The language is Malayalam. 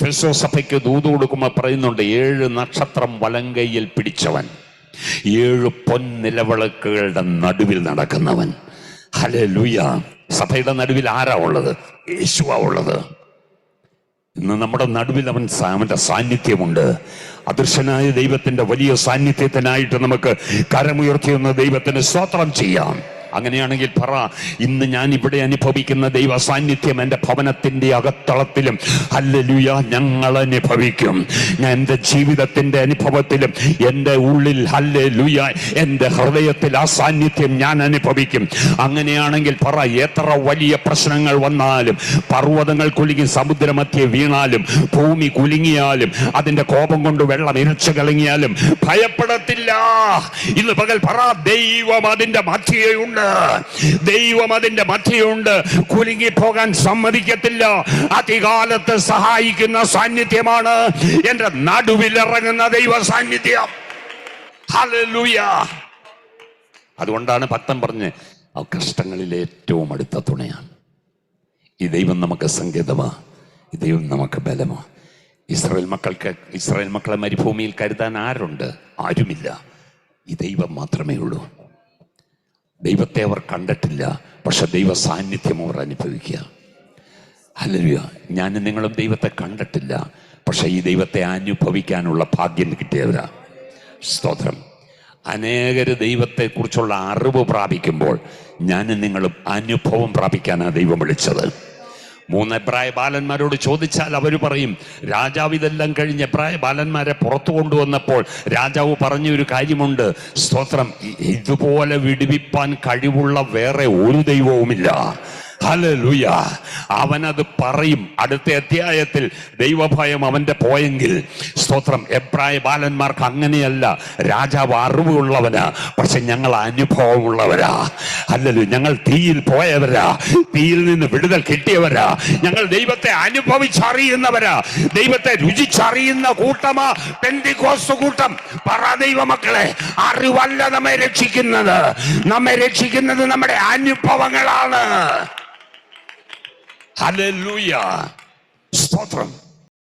എഫെസോസ് സഭയ്ക്ക് ദൂത് കൊടുക്കുമ്പോൾ പറയുന്നുണ്ട്, 7 നക്ഷത്രം വലങ്കയിൽ പിടിച്ചവൻ, 7 പൊൻനിലവിളക്കുകളുടെ നടുവിൽ നടക്കുന്നവൻ. ഹല്ലേലൂയ. സഭയുടെ നടുവിൽ ആരാ ഉള്ളത്? യേശുവാ ഉള്ളത്. ഇന്ന് നമ്മുടെ നടുവിൽ അവന്റെ സാന്നിധ്യമുണ്ട്. അദൃശ്യനായ ദൈവത്തിന്റെ വലിയ സാന്നിധ്യത്തിനായിട്ട് നമുക്ക് കരമുയർത്തിയെന്ന ദൈവത്തിന് സ്തോത്രം ചെയ്യാം. അങ്ങനെയാണെങ്കിൽ പറ, ഇന്ന് ഞാൻ ഇവിടെ അനുഭവിക്കുന്ന ദൈവ സാന്നിധ്യം എൻ്റെ ഭവനത്തിൻ്റെ അകത്തളത്തിലും ഹല്ലേലൂയ ഞങ്ങൾ അനുഭവിക്കും. ഞാൻ എൻ്റെ ജീവിതത്തിൻ്റെ അനുഭവത്തിലും എൻ്റെ ഉള്ളിൽ ഹല്ലേലൂയ എൻ്റെ ഹൃദയത്തിൽ ആ സാന്നിധ്യം ഞാൻ അനുഭവിക്കും. അങ്ങനെയാണെങ്കിൽ പറ, എത്ര വലിയ പ്രശ്നങ്ങൾ വന്നാലും, പർവ്വതങ്ങൾ കുലുങ്ങി സമുദ്രമധ്യേ വീണാലും, ഭൂമി കുലുങ്ങിയാലും, അതിൻ്റെ കോപം കൊണ്ട് വെള്ളം ഇരച്ചു കളങ്ങിയാലും ഭയപ്പെടത്തില്ല. ഇന്ന് പകൽ പറ, ദൈവം അതിൻ്റെ മധ്യയുണ്ട്. ദൈവം അതിന്റെ മധ്യയുണ്ട്. കുലുങ്ങി പോകാൻ സമ്മതിക്കത്തില്ല. അതികാലത്ത് സഹായിക്കുന്ന സാന്നിധ്യമാണ് എന്റെ നടുവിൽ ഇറങ്ങുന്ന ദൈവ സാന്നിധ്യം. ഹല്ലേലൂയ. അതുകൊണ്ടാണ് ഭക്തൻ പറഞ്ഞ്, ആ കഷ്ടങ്ങളിൽ ഏറ്റവും അടുത്ത തുണയാണ്. ഈ ദൈവം നമുക്ക് സങ്കേതമാ, ഈ ദൈവം നമുക്ക് ബലമാ. ഇസ്രായേൽ മക്കളെ മരുഭൂമിയിൽ കരുതാൻ ആരുണ്ട്? ആരുമില്ല. ഈ ദൈവം മാത്രമേ ഉള്ളൂ. ദൈവത്തെ അവർ കണ്ടിട്ടില്ല, പക്ഷെ ദൈവ സാന്നിധ്യം അവർ അനുഭവിക്കുക. ഹല്ലേലൂയ. ഞാനും നിങ്ങളും ദൈവത്തെ കണ്ടിട്ടില്ല, പക്ഷെ ഈ ദൈവത്തെ അനുഭവിക്കാനുള്ള ഭാഗ്യം കിട്ടിയവരാ. സ്തോത്രം. അനേകര് ദൈവത്തെക്കുറിച്ചുള്ള അറിവ് പ്രാപിക്കുമ്പോൾ ഞാനും നിങ്ങളും അനുഭവം പ്രാപിക്കാനാണ് ദൈവം വിളിച്ചത്. 3 എബ്രായ ബാലന്മാരോട് ചോദിച്ചാൽ അവർ പറയും, രാജാവ് ഇതെല്ലാം കഴിഞ്ഞ് എബ്രായ ബാലന്മാരെ പുറത്തു കൊണ്ടുവന്നപ്പോൾ രാജാവ് പറഞ്ഞൊരു കാര്യമുണ്ട്, സ്തോത്രം, ഇതുപോലെ വിടുവിപ്പാൻ കഴിവുള്ള വേറെ ഒരു ദൈവവുമില്ല. ഹല്ലേലൂയ. അവനത് പറയും. അടുത്ത അധ്യായത്തിൽ ദൈവഭയം അവന്റെ പോയെങ്കിൽ, സ്തോത്രം, എബ്രായ ബാലന്മാർക്ക് അങ്ങനെയല്ല. രാജാവ് അറിവുള്ളവനാ, പക്ഷെ ഞങ്ങൾ അനുഭവമുള്ളവരാ. ഹല്ലേലൂയ. ഞങ്ങൾ തീയിൽ പോയവരാ, തീയിൽ നിന്ന് വിടുതൽ കിട്ടിയവരാ. ഞങ്ങൾ ദൈവത്തെ അനുഭവിച്ചറിയുന്നവരാ, ദൈവത്തെ രുചിച്ചറിയുന്ന കൂട്ടമാ പെന്തിക്കോസ്ത് കൂട്ടം. പറ ദൈവമക്കളെ, അറിവല്ല നമ്മെ രക്ഷിക്കുന്നത്. നമ്മെ രക്ഷിക്കുന്നത് നമ്മുടെ അനുഭവങ്ങളാണ്. ഹല്ലേലൂയ. സ്തോത്രം.